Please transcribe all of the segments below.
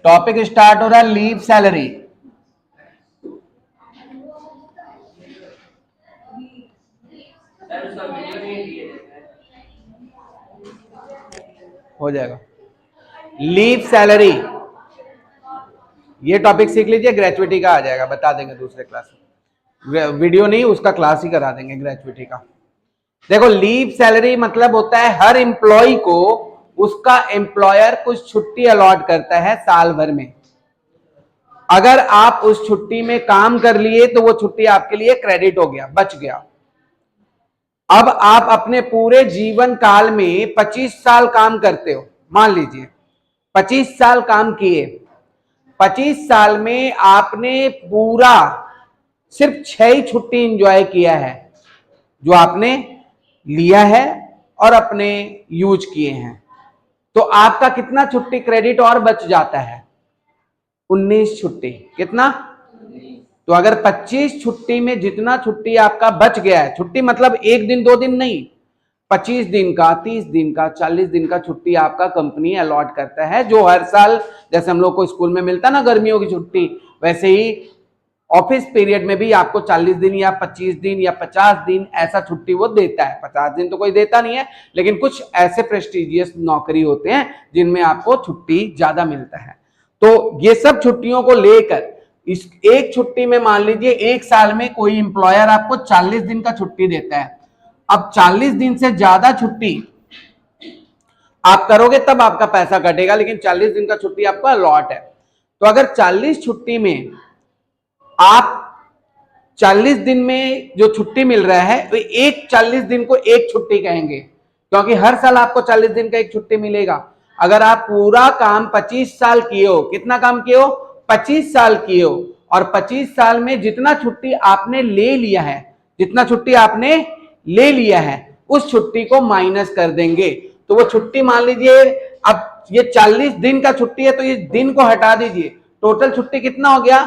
Topic start हो रहा है लीव सैलरी। हो जाएगा लीव सैलरी, ये टॉपिक सीख लीजिए, ग्रेजुएटी का आ जाएगा, बता देंगे दूसरे क्लास में, वीडियो नहीं उसका क्लास ही करा देंगे ग्रेजुएटी का। देखो लीव सैलरी मतलब होता है हर एम्प्लॉय को उसका एम्प्लॉयर कुछ छुट्टी अलॉट करता है साल भर में। अगर आप उस छुट्टी में काम कर लिए तो वो छुट्टी आपके लिए क्रेडिट हो गया, बच गया। अब आप अपने पूरे जीवन काल में 25 साल काम करते हो, मान लीजिए 25 साल काम किए, 25 साल में आपने पूरा सिर्फ 6 ही छुट्टी एंजॉय किया है जो आपने लिया है और अपने यूज किए हैं, तो आपका कितना छुट्टी क्रेडिट और बच जाता है? 19 छुट्टी। कितना? तो अगर 25 छुट्टी में जितना छुट्टी आपका बच गया है, छुट्टी मतलब एक दिन दो दिन नहीं, 25 दिन का, 30 दिन का, 40 दिन का छुट्टी आपका कंपनी अलॉट करता है, जो हर साल जैसे हम लोग को स्कूल में मिलता है ना गर्मियों की छुट्टी, वैसे ही ऑफिस पीरियड में भी आपको 40 दिन या 25 दिन या 50 दिन ऐसा छुट्टी वो देता है। 50 दिन तो कोई देता नहीं है, लेकिन कुछ ऐसे प्रेस्टिजियस नौकरी होते हैं जिनमें आपको छुट्टी ज्यादा मिलता है। तो ये सब छुट्टियों को लेकर इस एक छुट्टी में मान लीजिए एक साल में कोई एम्प्लॉयर आपको 40 दिन का छुट्टी देता है। अब 40 दिन से ज्यादा छुट्टी आप करोगे तब आपका पैसा कटेगा, लेकिन 40 दिन का छुट्टी आपका अलॉट है। तो अगर 40 छुट्टी में आप 40 दिन में जो छुट्टी मिल रहा है तो एक 40 दिन को एक छुट्टी कहेंगे, क्योंकि हर साल आपको 40 दिन का एक छुट्टी मिलेगा। अगर आप पूरा काम 25 साल किए हो, कितना काम किए हो? 25 साल किए हो, और 25 साल में जितना छुट्टी आपने ले लिया है, जितना छुट्टी आपने ले लिया है उस छुट्टी को माइनस कर देंगे। तो वो छुट्टी मान लीजिए अब ये 40 दिन का छुट्टी है तो ये दिन को हटा दीजिए, टोटल छुट्टी कितना हो गया?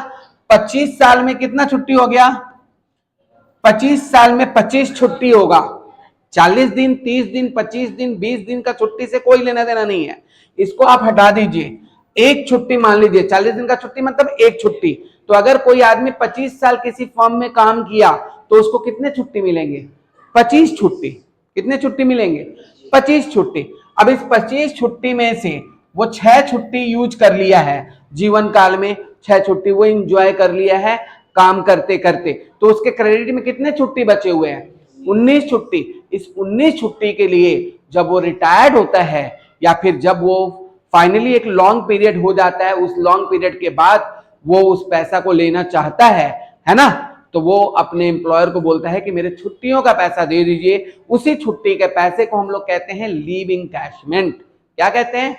25 साल में कितना छुट्टी हो गया? 25 साल में 25 छुट्टी होगा। 40 दिन, 30 दिन, 25 दिन, 20 दिन का छुट्टी से कोई लेना देना नहीं है, इसको आप हटा दीजिए। एक छुट्टी मान लीजिए, 40 दिन का छुट्टी मतलब एक छुट्टी। तो अगर कोई आदमी 25 साल किसी फर्म में काम किया तो उसको कितने छुट्टी मिलेंगे? 25 छुट्टी। कितने छुट्टी मिलेंगे? 25 छुट्टी। अब इस 25 छुट्टी में से वो 6 छुट्टी यूज कर लिया है जीवन काल में, 6 छुट्टी वो एंजॉय कर लिया है काम करते करते, तो उसके क्रेडिट में कितने छुट्टी बचे हुए हैं? 19 छुट्टी। इस 19 छुट्टी के लिए जब वो रिटायर्ड होता है या फिर जब वो फाइनली एक लॉन्ग पीरियड हो जाता है, उस लॉन्ग पीरियड के बाद वो उस पैसा को लेना चाहता है ना, तो वो अपने एम्प्लॉयर को बोलता है कि मेरे छुट्टियों का पैसा दे दीजिए। उसी छुट्टी के पैसे को हम लोग कहते हैं लीव इनकैशमेंट। क्या कहते हैं?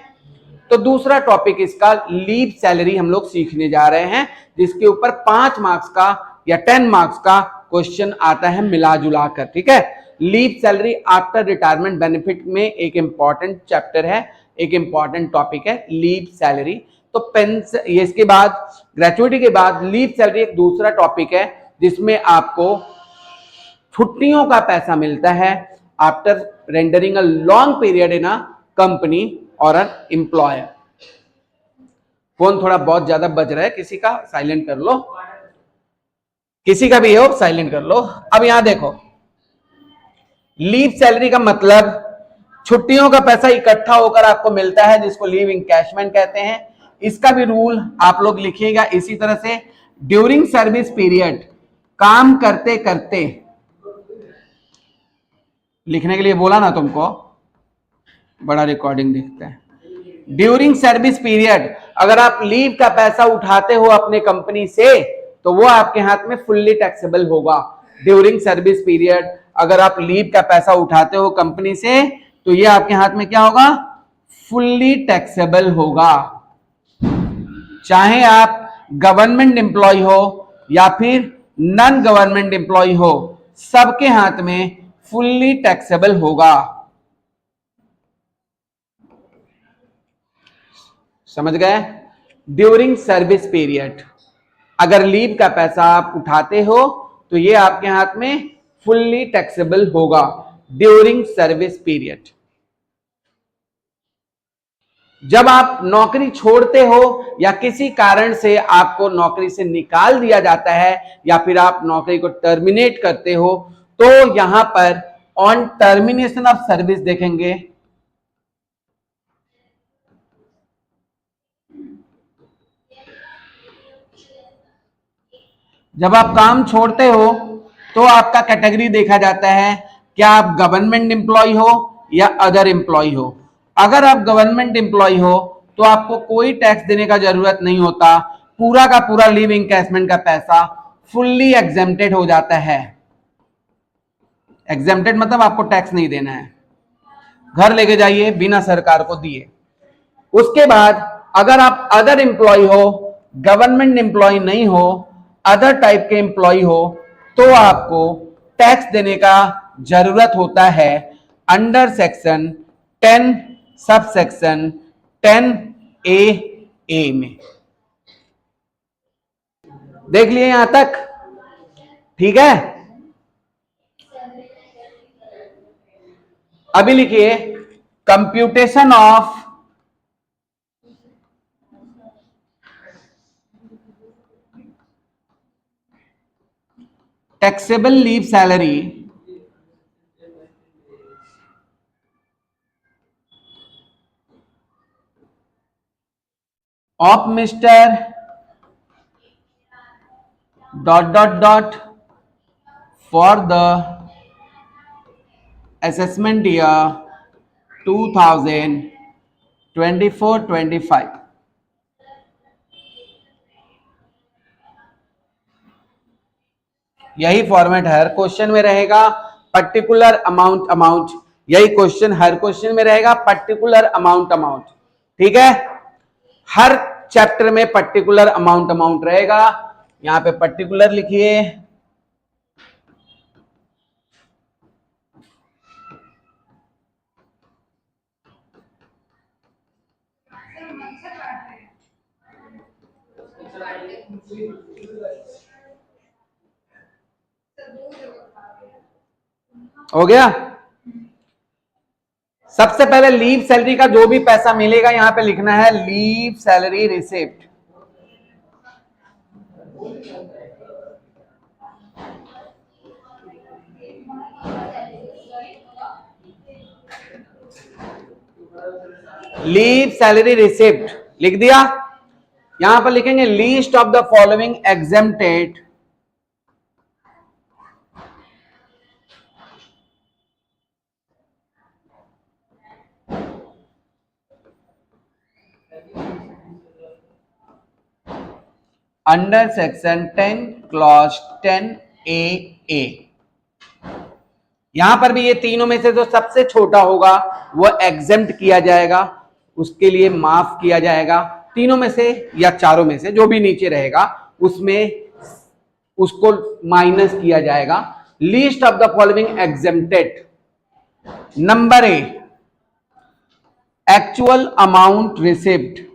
तो दूसरा टॉपिक इसका लीव सैलरी हम लोग सीखने जा रहे हैं, जिसके ऊपर 5 मार्क्स का या 10 मार्क्स का क्वेश्चन आता है मिला जुला कर। ठीक है, leave salary after retirement benefit में एक इंपॉर्टेंट चैप्टर है, एक इंपॉर्टेंट टॉपिक है लीव सैलरी। तो ये इसके बाद ग्रेजुएटी के बाद लीव सैलरी एक दूसरा टॉपिक है जिसमें आपको छुट्टियों का पैसा मिलता है after rendering a long period in a company और एन एम्प्लॉयर। फोन थोड़ा बहुत ज्यादा बज रहा है, किसी का साइलेंट कर लो, किसी का भी हो साइलेंट कर लो। अब यहां देखो, लीव सैलरी का मतलब छुट्टियों का पैसा इकट्ठा होकर आपको मिलता है, जिसको लीव इनकैशमेंट कहते हैं। इसका भी रूल आप लोग लिखिएगा इसी तरह से, ड्यूरिंग सर्विस पीरियड, काम करते करते, लिखने के लिए बोला ना तुमको, बड़ा रिकॉर्डिंग दिखता है। ड्यूरिंग सर्विस पीरियड अगर आप लीव का पैसा उठाते हो अपने कंपनी से तो वो आपके हाथ में फुल्ली टैक्सेबल होगा। ड्यूरिंग सर्विस पीरियड अगर आप लीव का पैसा उठाते हो कंपनी से तो ये आपके हाथ में क्या होगा? फुल्ली टैक्सेबल होगा। चाहे आप गवर्नमेंट एम्प्लॉय हो या फिर नॉन गवर्नमेंट एम्प्लॉय हो, सबके हाथ में फुल्ली टैक्सेबल होगा। समझ गए? ड्यूरिंग सर्विस पीरियड अगर लीव का पैसा आप उठाते हो तो ये आपके हाथ में फुल्ली टैक्सेबल होगा ड्यूरिंग सर्विस पीरियड। जब आप नौकरी छोड़ते हो या किसी कारण से आपको नौकरी से निकाल दिया जाता है या फिर आप नौकरी को टर्मिनेट करते हो, तो यहां पर ऑन टर्मिनेशन ऑफ सर्विस देखेंगे। जब आप काम छोड़ते हो तो आपका कैटेगरी देखा जाता है, क्या आप गवर्नमेंट एम्प्लॉय हो या अदर एम्प्लॉय हो। अगर आप गवर्नमेंट एम्प्लॉय हो तो आपको कोई टैक्स देने का जरूरत नहीं होता, पूरा का पूरा लीव इंकैशमेंट का पैसा फुल्ली एग्जेम्प्टेड हो जाता है। एग्जेम्प्टेड मतलब आपको टैक्स नहीं देना है, घर लेके जाइए बिना सरकार को दिए। उसके बाद अगर आप अदर एम्प्लॉय हो, गवर्नमेंट एम्प्लॉय नहीं हो, अदर टाइप के एम्प्लॉय हो, तो आपको टैक्स देने का जरूरत होता है under section 10 sub section 10A में। देख लिए यहां तक? ठीक है, अभी लिखिए computation of taxable leave salary of mister ... for the assessment year 2024-25। यही फॉर्मेट हर क्वेश्चन में रहेगा, पर्टिकुलर अमाउंट अमाउंट, यही क्वेश्चन हर क्वेश्चन में रहेगा, पर्टिकुलर अमाउंट अमाउंट। ठीक है, हर चैप्टर में पर्टिकुलर अमाउंट अमाउंट रहेगा। यहां पे पर्टिकुलर लिखिए, हो गया। सबसे पहले लीव सैलरी का जो भी पैसा मिलेगा यहां पे लिखना है leave salary receipt. Leave salary receipt लिख दिया। यहां पर लिखेंगे least of the following exempted under section 10 clause 10A। यहां पर भी ये तीनों में से जो सबसे छोटा होगा वो एग्जेम्प्ट किया जाएगा, उसके लिए माफ किया जाएगा। तीनों में से या चारों में से जो भी नीचे रहेगा उसमें उसको माइनस किया जाएगा। List of the following exempted. Number A, actual amount received.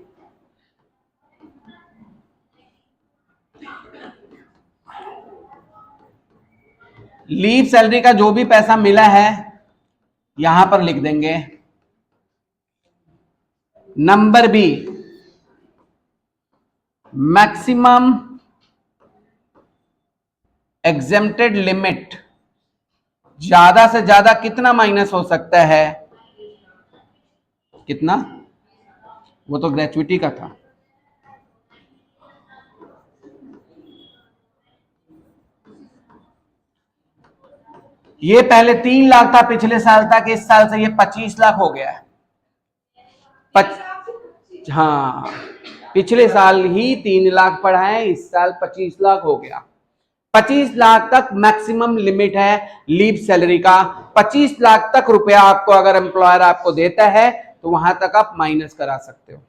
Leave salary का जो भी पैसा मिला है यहां पर लिख देंगे। Number B, maximum exempted limit, ज्यादा से ज्यादा कितना माइनस हो सकता है, कितना, वो तो ग्रेचुइटी का था। ये पहले 3 लाख था पिछले साल तक, इस साल से ये 25 लाख हो गया है। हाँ, पिछले साल ही 3 लाख पड़ा है, इस साल 25 लाख हो गया। 25 लाख तक मैक्सिमम लिमिट है लीव सैलरी का। 25 लाख तक रुपया आपको अगर एम्प्लॉयर आपको देता है तो वहां तक आप माइनस करा सकते हो।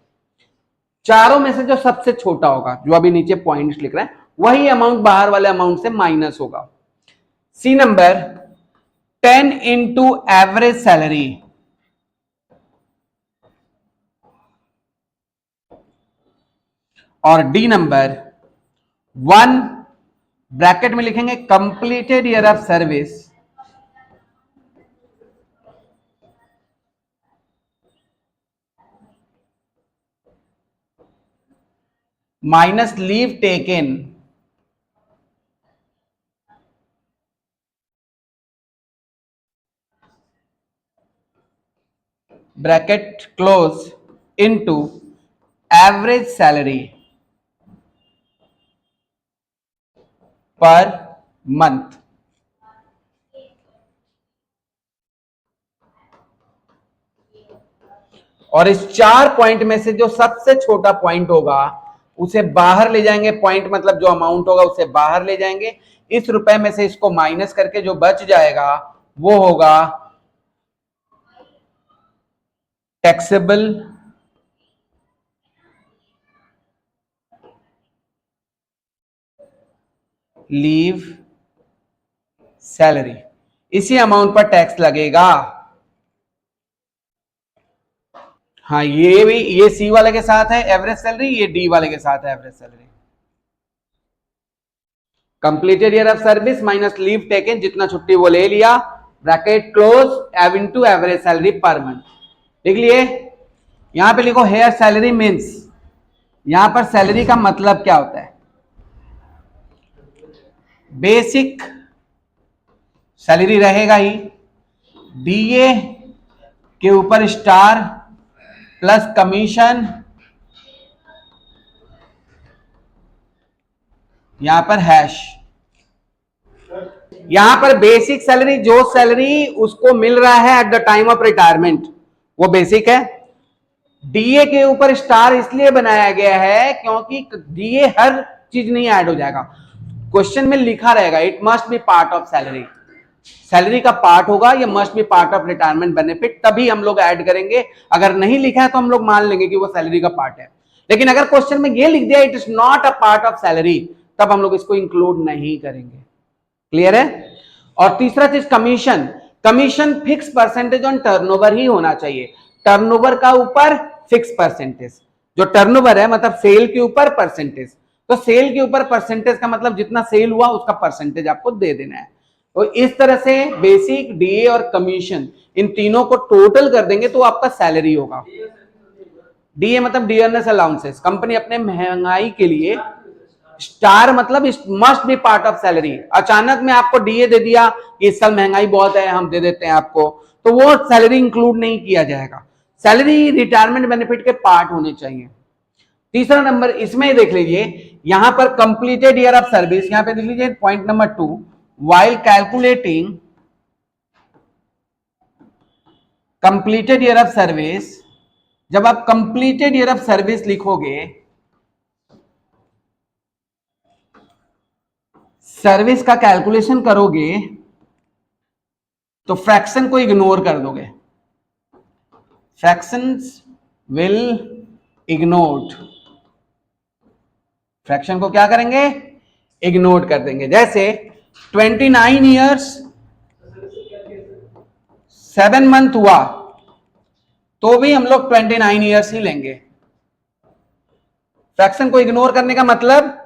चारों में से जो सबसे छोटा होगा, जो अभी नीचे पॉइंट्स लिख रहे हैं, वही अमाउंट बाहर वाले अमाउंट से माइनस होगा। C number 10 into average salary. और डी नंबर 1 ब्रैकेट में लिखेंगे completed year of service minus leave taken bracket close into average salary per month. और इस 4 पॉइंट में से जो सबसे छोटा पॉइंट होगा उसे बाहर ले जाएंगे। पॉइंट मतलब जो अमाउंट होगा उसे बाहर ले जाएंगे। इस रुपए में से इसको माइनस करके जो बच जाएगा वो होगा टैक्सेबल लीव सैलरी। इसी अमाउंट पर टैक्स लगेगा। हाँ, ये भी, ये सी वाले के साथ है एवरेज सैलरी, ये डी वाले के साथ है average salary. Completed year of service minus leave taken, जितना छुट्टी वो ले लिया, bracket close into average salary per month. लिख लिए। यहां पे लिखो हेयर सैलरी मीन्स, यहां पर सैलरी का मतलब क्या होता है? बेसिक सैलरी रहेगा ही, डीए के ऊपर स्टार प्लस कमीशन, यहां पर हैश। यहां पर बेसिक सैलरी, जो सैलरी उसको मिल रहा है at the time of retirement, वो बेसिक है। डीए के ऊपर स्टार इसलिए बनाया गया है क्योंकि डीए हर चीज नहीं ऐड हो जाएगा। क्वेश्चन में लिखा रहेगा it must be part of salary, salary का पार्ट होगा, ये must be part of retirement benefit, तभी हम लोग ऐड करेंगे। अगर नहीं लिखा है तो हम लोग मान लेंगे कि वो सैलरी का पार्ट है। लेकिन अगर क्वेश्चन में ये लिख दिया it is not a part of salary, तब हम लोग इसको इंक्लूड नहीं करेंगे। क्लियर है? और तीसरा चीज commission. Commission fix percentage on turnover ही होना चाहिए। टर्नओवर का ऊपर फिक्स परसेंटेज, जो टर्नओवर है मतलब सेल के ऊपर परसेंटेज, तो सेल के ऊपर परसेंटेज का मतलब जितना सेल हुआ उसका परसेंटेज आपको दे देना है। तो इस तरह से बेसिक, डीए और कमीशन, इन तीनों को टोटल कर देंगे तो आपका सैलरी होगा। डीए मतलब डियरनेस अलाउंसेस, कंपनी अपने महंगाई के लिए, स्टार मतलब must be part of salary. अचानक में आपको डीए दे दिया कि इस साल महंगाई बहुत है हम दे देते हैं आपको, तो वो सैलरी इंक्लूड नहीं किया जाएगा। सैलरी रिटायरमेंट बेनिफिट के पार्ट होने चाहिए। तीसरा नंबर इसमें देख लीजिए, यहां पर कंप्लीटेड ईयर ऑफ सर्विस, यहां पे देख लीजिए point number 2, while calculating completed year of service, जब आप कंप्लीटेड ईयर ऑफ सर्विस लिखोगे, सर्विस का कैलकुलेशन करोगे तो फ्रैक्शन को इग्नोर कर दोगे। फ्रैक्शंस विल इग्नोर्ड, फ्रैक्शन को क्या करेंगे? इग्नोर कर देंगे। जैसे 29 ईयर्स 7 मंथ हुआ तो भी हम लोग 29 ईयर्स ही लेंगे। फ्रैक्शन को इग्नोर करने का मतलब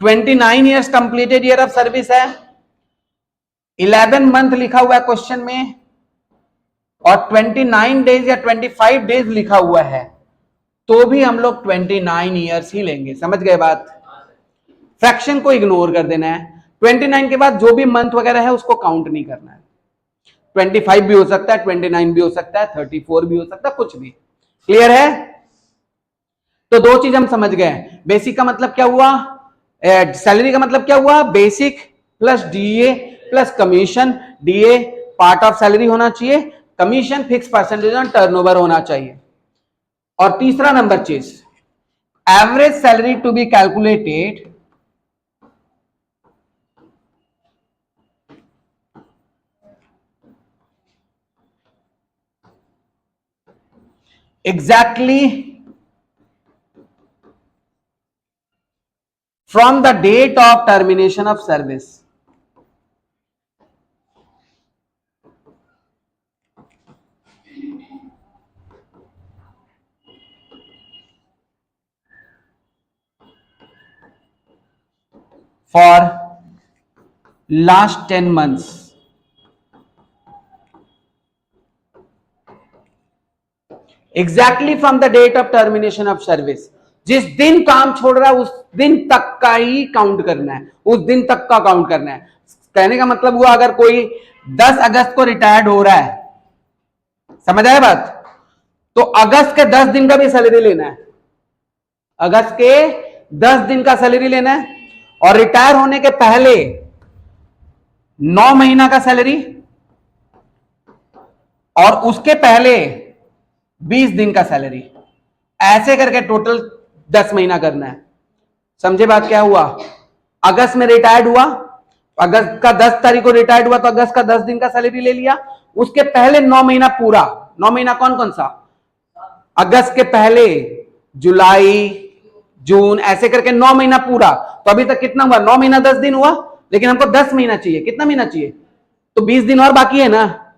29 years completed year of service है, 11 मंथ लिखा हुआ है क्वेश्चन में, और 29 डेज या 25 डेज लिखा हुआ है, तो भी हम लोग 29 ईयर्स ही लेंगे। समझ गए बात? फ्रैक्शन को इग्नोर कर देना है। 29 के बाद जो भी मंथ वगैरह है उसको काउंट नहीं करना है। 25 भी हो सकता है, 29 भी हो सकता है, 34 भी हो सकता है, कुछ भी। क्लियर है? तो दो चीज हम समझ गए। बेसिक का मतलब क्या हुआ, सैलरी का मतलब क्या हुआ, basic plus DA plus commission. DA part of salary होना चाहिए, commission fix percentage on turnover होना चाहिए। और तीसरा नंबर चीज, average salary to be calculated exactly from the date of termination of service। for last 10 months। Exactly from the date of termination of service. जिस दिन काम छोड़ रहा है उस दिन तक का ही काउंट करना है, उस दिन तक का काउंट करना है। कहने का मतलब हुआ अगर कोई 10 अगस्त को रिटायर्ड हो रहा है, समझ आया बात, तो अगस्त के 10 दिन का भी सैलरी लेना है, अगस्त के 10 दिन का सैलरी लेना है, और रिटायर होने के पहले 9 महीना का सैलरी, और उसके पहले 20 दिन का सैलरी, ऐसे करके टोटल 10 महीना करना है। समझे बात क्या हुआ? अगस्त में रिटायर्ड हुआ, अगस्त का 10 तारीख को रिटायर्ड हुआ, तो अगस्त का 10 दिन का सैलरी ले लिया, उसके पहले 9 महीना पूरा, 9 महीना कौन कौन सा, अगस्त के पहले जुलाई जून, ऐसे करके 9 महीना पूरा। तो अभी तक कितना हुआ? 9 महीना 10 दिन हुआ, लेकिन हमको 10 महीना चाहिए। कितना महीना चाहिए? तो 20 दिन और बाकी है ना।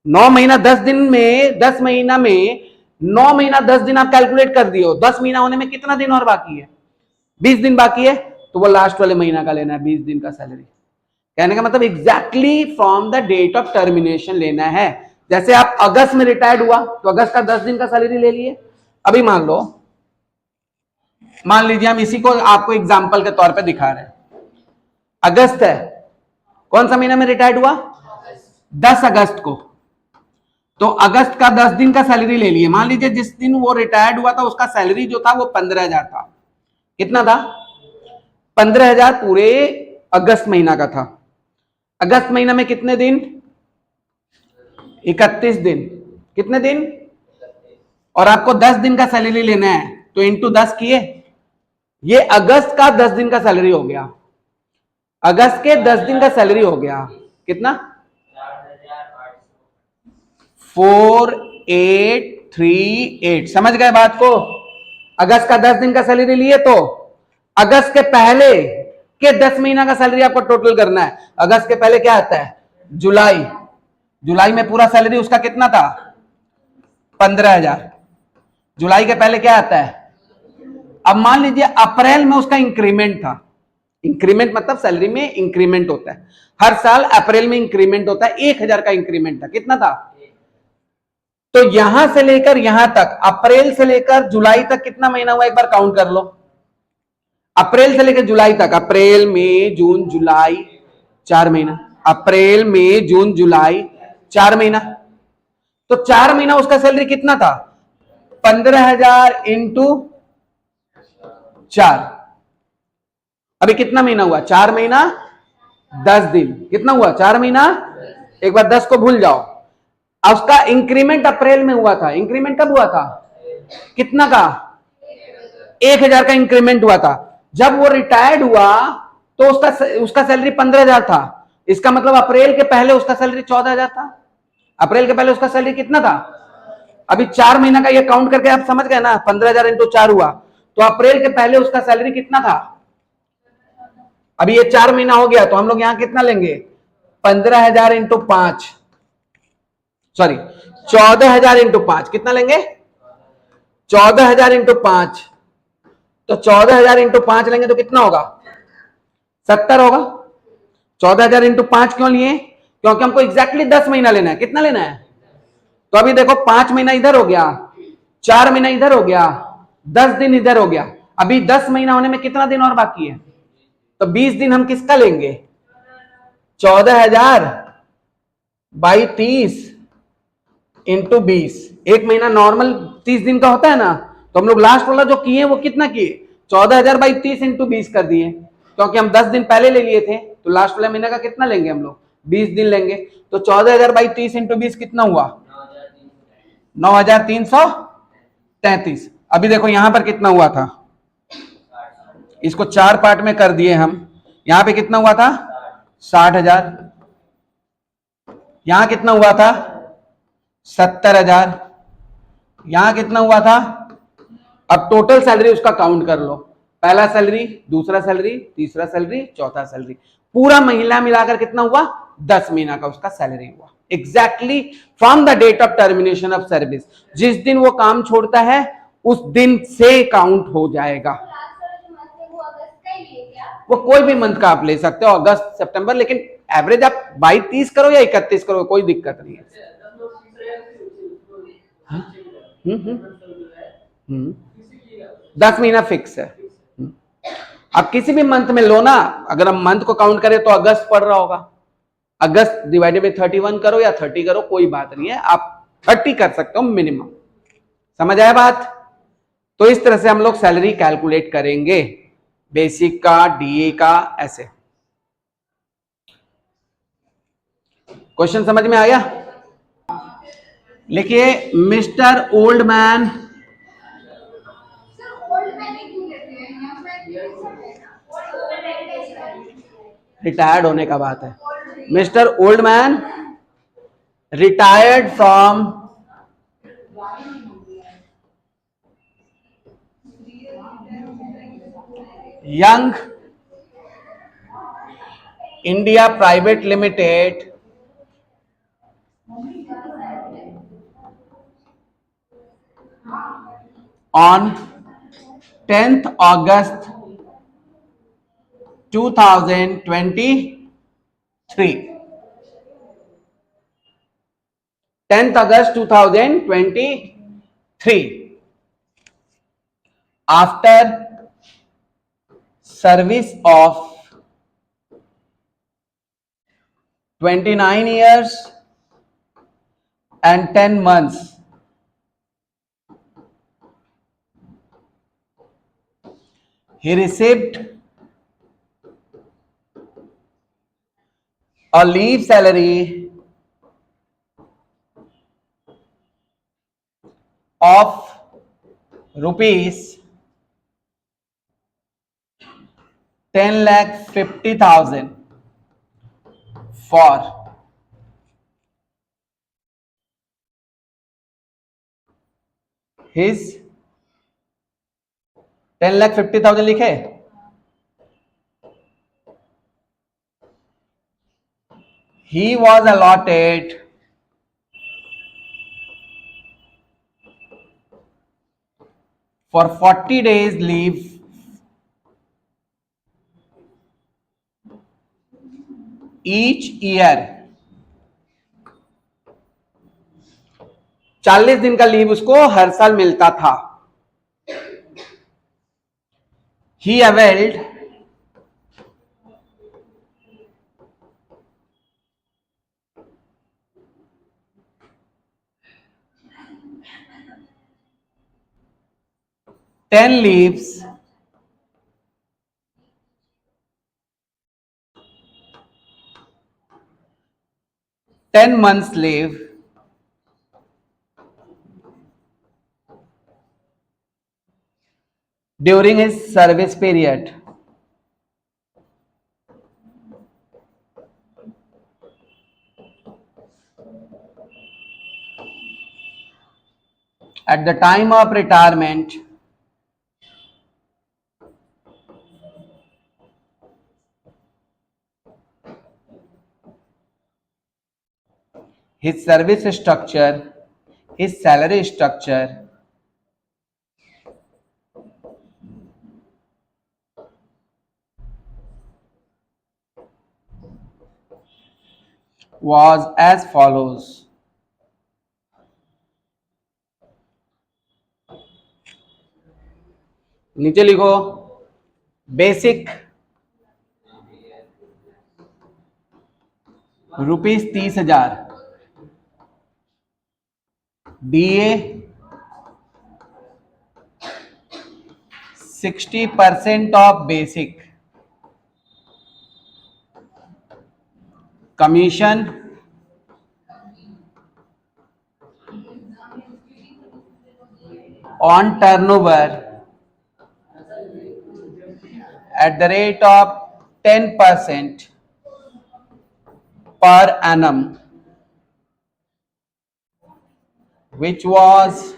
9 महीना 10 दिन में, 10 महीना में 9 महीना 10 दिन आप कैलकुलेट कर दिए हो, 10 महीना होने में कितना दिन और बाकी है? 20 दिन बाकी है, तो वो लास्ट वाले महीना का लेना है, 20 दिन का सैलरी। कहने का मतलब exactly from the date of termination लेना है। जैसे आप अगस्त में रिटायर्ड हुआ, तो अगस्त का 10 दिन का सैलरी ले लिए। अभी मान लीजिए हम इसी को आपको एग्जाम्पल के तौर पे दिखा रहे हैं। अगस्त है, कौन सा महीना में रिटायर्ड हुआ? 10 अगस्त को। तो अगस्त का 10 दिन का सैलरी ले लिए। मान लीजिए जिस दिन वो रिटायर्ड हुआ था उसका सैलरी जो था वो 15,000 था। कितना था? 15,000 पूरे अगस्त महीना का था। अगस्त महीना में कितने दिन? 31 दिन। कितने दिन? और आपको 10 दिन का सैलरी लेना है, तो इंटू 10 किए, ये अगस्त का 10 दिन का सैलरी हो गया। अगस्त के 10 दिन का सैलरी हो गया कितना? 4838। समझ गए बात को? अगस्त का 10 दिन का सैलरी लिए, तो अगस्त के पहले के 10 महीना का सैलरी आपको टोटल करना है। अगस्त के पहले क्या आता है? जुलाई। जुलाई में पूरा सैलरी उसका कितना था? 15,000। जुलाई के पहले क्या आता है? अब मान लीजिए अप्रैल में उसका इंक्रीमेंट था। इंक्रीमेंट मतलब सैलरी में इंक्रीमेंट होता है, हर साल अप्रैल में इंक्रीमेंट होता है। 1,000 का इंक्रीमेंट था। कितना था? तो यहां से लेकर यहां तक, अप्रैल से लेकर जुलाई तक कितना महीना हुआ एक बार काउंट कर लो। अप्रैल से लेकर जुलाई तक, अप्रैल मई जून जुलाई 4 महीना, अप्रैल मई जून जुलाई 4 महीना। तो 4 महीना उसका सैलरी कितना था? 15,000 इंटू 4। अभी कितना महीना हुआ? 4 महीना 10 दिन। कितना हुआ? 4 महीना। एक बार 10 को भूल जाओ। उसका इंक्रीमेंट अप्रैल में हुआ था। इंक्रीमेंट कब हुआ था? कितना का? 1,000 का इंक्रीमेंट हुआ था। जब वो रिटायर्ड हुआ तो उसका सैलरी 15,000 था। इसका मतलब अप्रैल के पहले उसका सैलरी 14,000 था। अप्रैल के पहले उसका सैलरी कितना था? अभी 4 महीना का ये काउंट करके आप समझ गए ना, 15,000 इंटू 4 हुआ, तो अप्रैल के पहले उसका सैलरी कितना था? अभी ये 4 महीना हो गया, तो हम लोग यहां कितना लेंगे? 15,000 इंटू 5, सॉरी 14,000 इंटू 5। कितना लेंगे? 14,000 इंटू 5। तो 14,000 इंटू 5 लेंगे तो कितना होगा? 70 होगा। 14,000 इंटू 5 क्यों लिए? क्योंकि हमको एग्जैक्टली 10 महीना लेना है। कितना लेना है? तो अभी देखो 5 महीना इधर हो गया, 4 महीना इधर हो गया, 10 दिन इधर हो गया। अभी 10 महीना होने में कितना दिन और बाकी है? तो 20 दिन हम किसका लेंगे? 14,000 बाई 30 इंटू 20। एक महीना नॉर्मल 30 दिन का होता है ना, तो हम लोग लास्ट वाला जो किए वो कितना किए? 14,000 बाई 30 इंटू 20 कर दिए, क्योंकि हम 10 दिन पहले ले लिए थे। तो लास्ट वाले महीने का कितना लेंगे हम लोग? 20 दिन लेंगे। तो 14,000 बाई 30 इंटू 20 कितना हुआ? 9,333। अभी देखो यहां पर कितना हुआ था, इसको 4 पार्ट में कर दिए हम। यहां पे कितना हुआ था? 60,000। यहां कितना हुआ था? 70,000। यहां कितना हुआ था? अब टोटल सैलरी उसका काउंट कर लो। पहला सैलरी, दूसरा सैलरी, तीसरा सैलरी, चौथा सैलरी, पूरा महीना मिलाकर कितना हुआ? 10 महीना का उसका सैलरी हुआ। Exactly from the date of termination of service, जिस दिन वो काम छोड़ता है उस दिन से काउंट हो जाएगा। वो कोई भी मंथ का आप ले सकते हो, अगस्त सितंबर, लेकिन एवरेज आप 22-30 करो या 31 करो, कोई दिक्कत नहीं है। 10 महीना फिक्स है। अब किसी भी मंथ में लो ना, अगर हम मंथ को काउंट करें तो अगस्त पड़ रहा होगा, अगस्त डिवाइडेड बाई 31 करो या 30 करो, कोई बात नहीं है, आप 30 कर सकते हो मिनिमम। समझ आया बात? तो इस तरह से हम लोग सैलरी कैलकुलेट करेंगे, बेसिक का, डीए का, ऐसे। क्वेश्चन समझ में आ गया? लिखिए, मिस्टर ओल्ड मैन, रिटायर्ड होने का बात है, mister old man retired from young India private limited on 10th August 2023, 10th August 2023, after service of 29 years and 10 months, he received a leave salary of rupees 10,50,000 for his 10,50,000 लिखे, he was allotted for 40 days leave each year, 40 दिन का leave उसको हर साल मिलता था। He availed ten leaves ten months leave during his service period. At the time of retirement, his service structure, his salary structure was as follows. नीचे लिखो, basic ₹30,000, DA 60% of basic, commission on turnover at the rate of 10% per annum, which was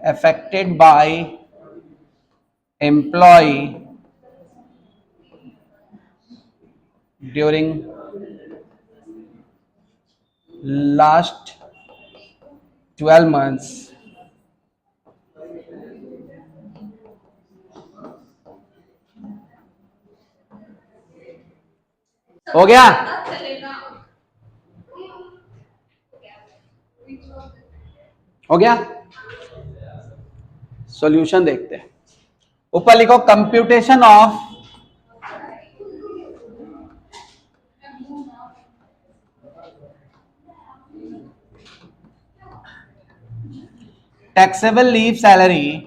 affected by employee during last 12 months. हो गया? हो गया? Solution देखते हैं। ऊपर लिखो computation of taxable leave salary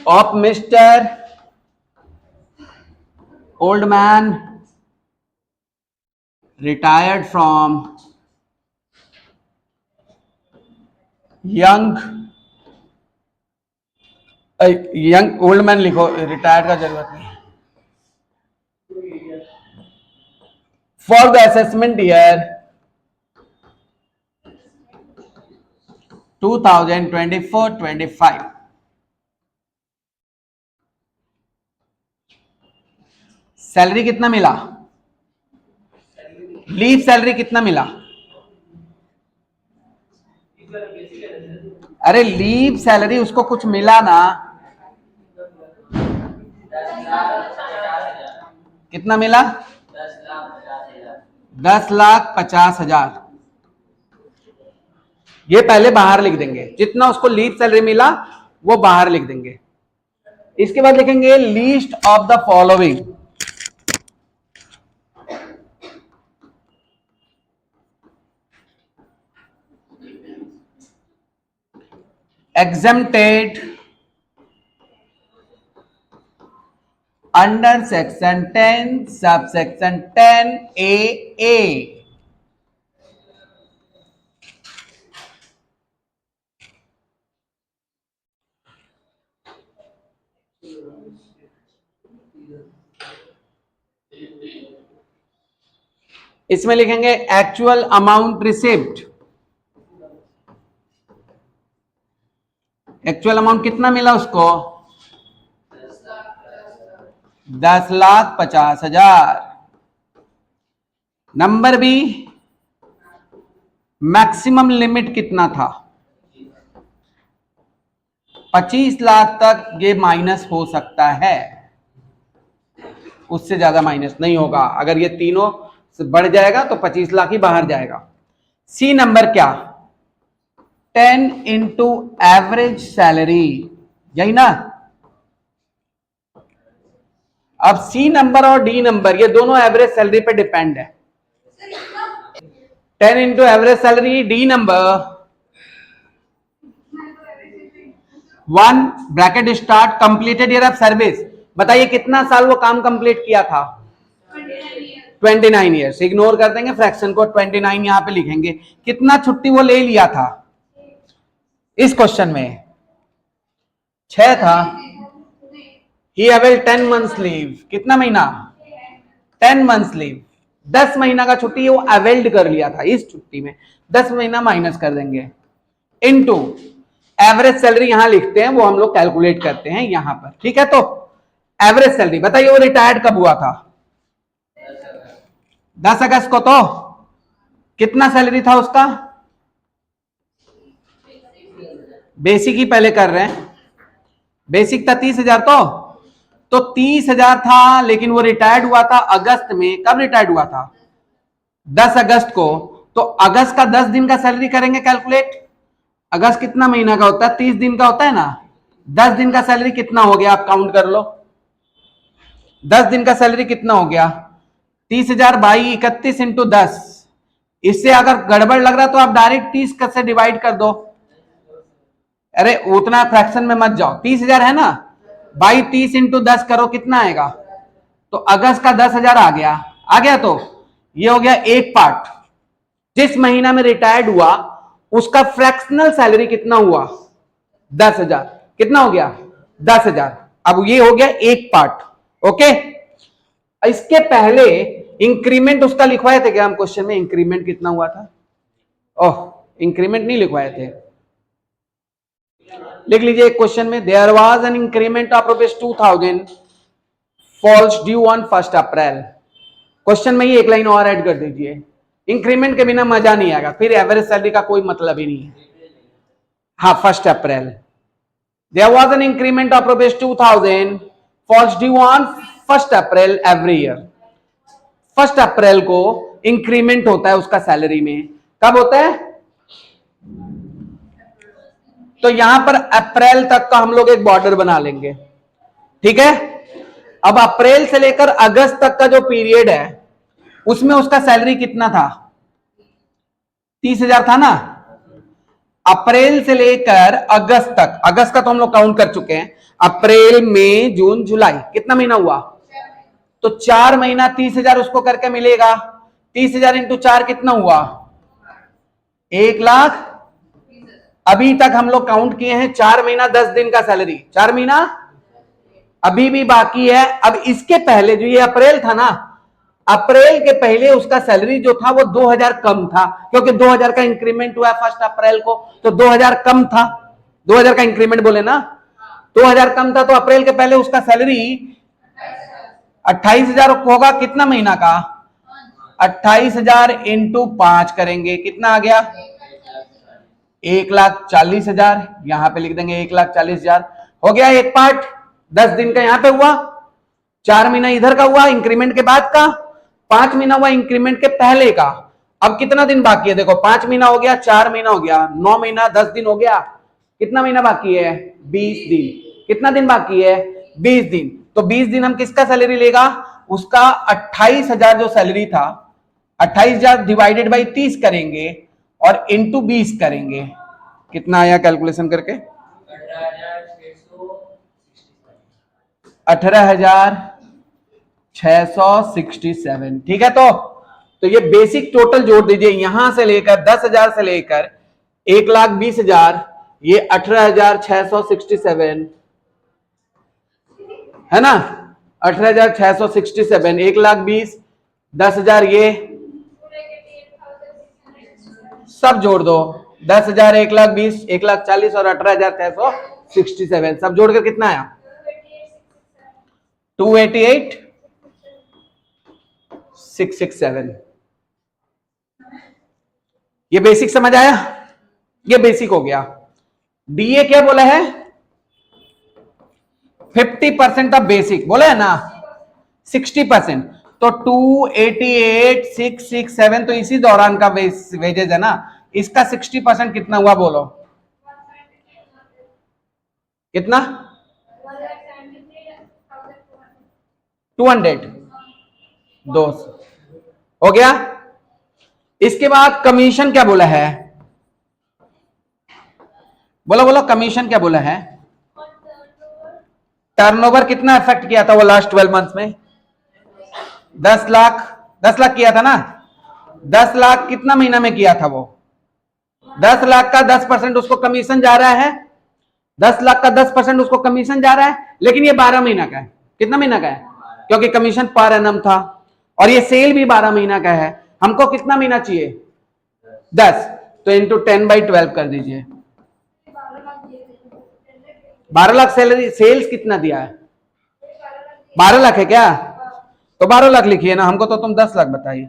of mister old man retired from young old man लिखो, retired का जरूरत नहीं। For the assessment year 2024-25 salary कितना मिला, लीव सैलरी कितना मिला? अरे लीव सैलरी उसको कुछ मिला ना, कितना मिला? 10,50,000। ये पहले बाहर लिख देंगे, जितना उसको लीव सैलरी मिला वो बाहर लिख देंगे। इसके बाद लिखेंगे least of the following, exempted under section 10 subsection 10AA। इसमें लिखेंगे actual amount received, actual amount कितना मिला उसको? 10,50,000। नंबर बी, मैक्सिमम लिमिट कितना था? 25 लाख तक ये माइनस हो सकता है, उससे ज्यादा माइनस नहीं होगा। अगर ये तीनों से बढ़ जाएगा तो 25 लाख ही बाहर जाएगा। सी नंबर क्या? 10 इंटू एवरेज सैलरी, यही ना? अब सी नंबर और डी नंबर ये दोनों एवरेज सैलरी पे डिपेंड है। 10 into average salary, D number 1 bracket start completed year of service. बताइए कितना साल वो काम कंप्लीट किया था? 29 ईयर्स। इग्नोर कर देंगे फ्रैक्शन को, 29 यहां पे लिखेंगे। कितना छुट्टी वो ले लिया था इस क्वेश्चन में? 6 था। ही अवेल 10 मंथ्स लीव, कितना महीना? 10 मंथ्स लीव। 10 महीना का छुट्टी वो अवेल्ड कर लिया था, इस छुट्टी में 10 महीना माइनस कर देंगे, इनटू एवरेज सैलरी यहां लिखते हैं, वो हम लोग कैलकुलेट करते हैं यहां पर। ठीक है, तो एवरेज सैलरी बताइए वो रिटायर्ड कब हुआ था? 10 अगस्त को। तो कितना सैलरी था उसका? बेसिक ही पहले कर रहे हैं, बेसिक था 30,000। तो 30,000 था, लेकिन वो रिटायर्ड हुआ था अगस्त में। कब रिटायर्ड हुआ था? 10 अगस्त को। तो अगस्त का 10 दिन का सैलरी करेंगे कैलकुलेट। अगस्त कितना महीना का होता है? 30 दिन का होता है ना। 10 दिन का सैलरी कितना हो गया, आप काउंट कर लो। 10 दिन का सैलरी कितना हो गया? 30,000 बाई 31 इंटू 10। इससे अगर गड़बड़ लग रहा तो आप डायरेक्ट 30 से डिवाइड कर दो। अरे उतना फ्रैक्शन में मत जाओ। 30,000 है ना, बाई 30 इंटू 10 करो, कितना आएगा? तो अगस्त का 10,000 आ गया। आ गया, तो ये हो गया एक पार्ट। जिस महीना में रिटायर्ड हुआ उसका फ्रैक्शनल सैलरी कितना हुआ? 10,000। कितना हो गया? 10,000। अब ये हो गया एक पार्ट। ओके, इसके पहले इंक्रीमेंट उसका लिखवाए थे क्या हम क्वेश्चन में? इंक्रीमेंट कितना हुआ था? ओह, इंक्रीमेंट नहीं लिखवाए थे। लिख लीजिए क्वेश्चन में, there was an increment of ₹2,000 falls due on 1 April. Question में ही एक लाइन और ऐड कर दीजिए। इंक्रीमेंट के बिना मजा नहीं आएगा, फिर एवरेज सैलरी का कोई मतलब ही नहीं है। हाँ, 1 April. There was an increment of ₹2,000 falls due on 1 April every year. 1 April को इंक्रीमेंट होता है उसका सैलरी में। कब होता है? तो यहां पर अप्रैल तक का हम लोग एक बॉर्डर बना लेंगे, ठीक है। अब अप्रैल से लेकर अगस्त तक का जो पीरियड है उसमें उसका सैलरी कितना था? 30,000 था ना। अप्रैल से लेकर अगस्त तक, अगस्त का तो हम लोग काउंट कर चुके हैं, अप्रैल मई जून जुलाई, कितना महीना हुआ? तो 4 महीना 30,000 उसको करके मिलेगा। 30,000 इंटू 4 कितना हुआ? 1,00,000। अभी तक हम लोग काउंट किए हैं 4 महीना 10 दिन का सैलरी, 4 महीना अभी भी बाकी है। अब इसके पहले जो ये अप्रैल था ना, अप्रैल के पहले उसका सैलरी जो था वो 2,000 कम था, क्योंकि 2,000 का इंक्रीमेंट हुआ 1 अप्रैल को, तो 2,000 कम था। 2,000 का इंक्रीमेंट बोले ना, 2,000 कम था, तो अप्रैल के पहले उसका सैलरी 28,000 होगा। कितना महीना का? 28,000 इंटू 5 करेंगे, कितना आ गया? 1,40,000। यहां पे लिख देंगे 1,40,000। हो गया एक पार्ट। 10 दिन का यहां पे हुआ, 4 महीना इधर का हुआ इंक्रीमेंट के बाद का, 5 महीना हुआ इंक्रीमेंट के पहले का। अब कितना दिन बाकी है? देखो 5 महीना हो गया, 4 महीना हो गया, 9 महीना 10 दिन हो गया। कितना महीना बाकी है? 20 दिन। कितना दिन बाकी है? 20 दिन। तो 20 दिन हम किसका सैलरी लेगा? उसका 28,000 जो सैलरी था, 28,000 डिवाइडेड बाई 30 करेंगे और इंटू 20 करेंगे। कितना आया कैलकुलेशन करके? 18,667। ठीक है। तो ये बेसिक टोटल जोड़ दीजिए, यहां से लेकर 10,000 से लेकर 1,20,000, ये 18,667 है ना। 18,667, 1,20,000, 10,000, ये सब जोड़ दो। 10,000, 1,20,000, 1,40,000 और 18,667 सब जोड़कर कितना आया? 288,667। ये बेसिक समझ आया? ये बेसिक हो गया। डीए क्या बोला है? 50% ऑफ बेसिक बोला है ना, 60%। तो 288,667 तो इसी दौरान का वेजेज है ना। इसका 60% कितना हुआ बोलो? कितना? 200। 200 हो गया। इसके बाद कमीशन क्या बोला है? बोलो बोलो, कमीशन क्या बोला है? टर्नओवर कितना इफेक्ट किया था वो लास्ट 12 मंथ्स में? 10 लाख। 10 लाख किया था ना। 10 लाख कितना महीना में किया था वो? 10 लाख का 10% उसको कमीशन जा रहा है। 10 लाख का 10% उसको कमीशन जा रहा है, लेकिन ये 12 महीना का है। कितना महीना का है? क्योंकि कमीशन पर एनम था और ये सेल भी 12 महीना का है। हमको कितना महीना चाहिए? 10। तो इंटू 10/12 कर दीजिए। 12 लाख सैलरी, सेल्स कितना दिया है? 12 लाख है क्या? तो 12 लाख लिखिए ना, हमको तो तुम 10 लाख बताइए।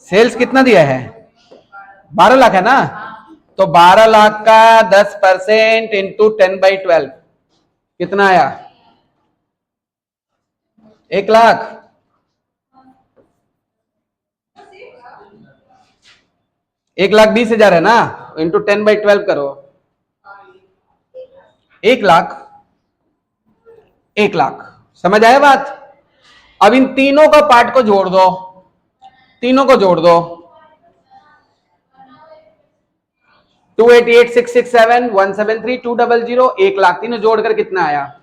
सेल्स कितना दिया है? 12 लाख है ना। तो 12 लाख का 10% इंटू 10/12 कितना आया? 1,00,000। 1,20,000 है ना, इंटू 10/12 करो। 1,00,000। 1,00,000। समझ आया बात? अब इन तीनों का पार्ट को जोड़ दो, तीनों को जोड़ दो। 288,667, 173,200, 1,00,000, तीनों जोड़कर कितना आया?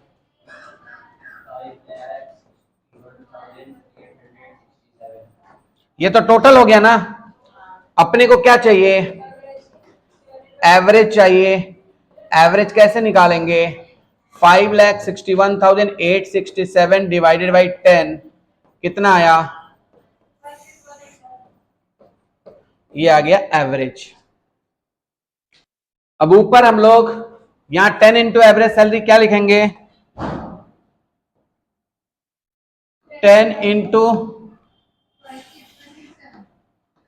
ये तो टोटल हो गया ना। अपने को क्या चाहिए? एवरेज चाहिए। एवरेज कैसे निकालेंगे? 5,61,867 डिवाइडेड बाई 10 कितना आया? ये आ गया एवरेज। अब ऊपर हम लोग यहां 10 इंटू एवरेज सैलरी क्या लिखेंगे? 10 इंटू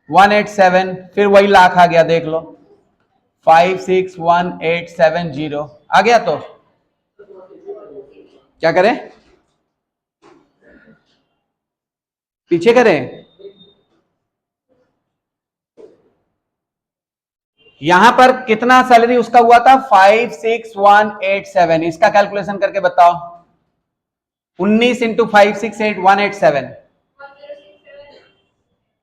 187, फिर वही लाख आ गया, देख लो 561,870 आ गया। तो क्या करें? पीछे करें? यहां पर कितना सैलरी उसका हुआ था 56187, इसका कैलकुलेशन करके बताओ। 19 इंटू 568,187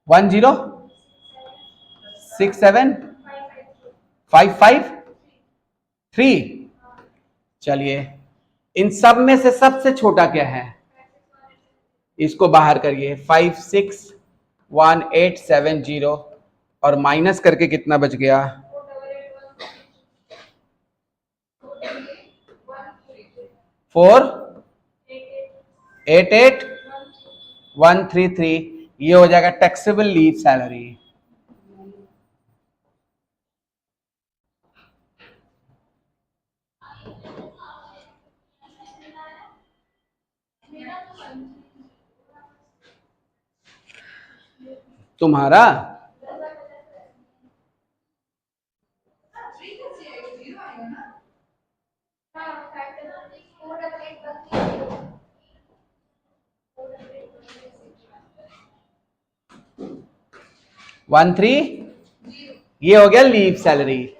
10675553। चलिए इन सब में से सबसे छोटा क्या है, इसको बाहर करिए 561,870 और माइनस करके कितना बच गया 488,133। ये हो जाएगा टैक्सेबल लीव सैलरी। तुम्हारा वन थ्री, ये हो गया लीव सैलरी।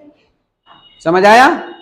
समझ आया?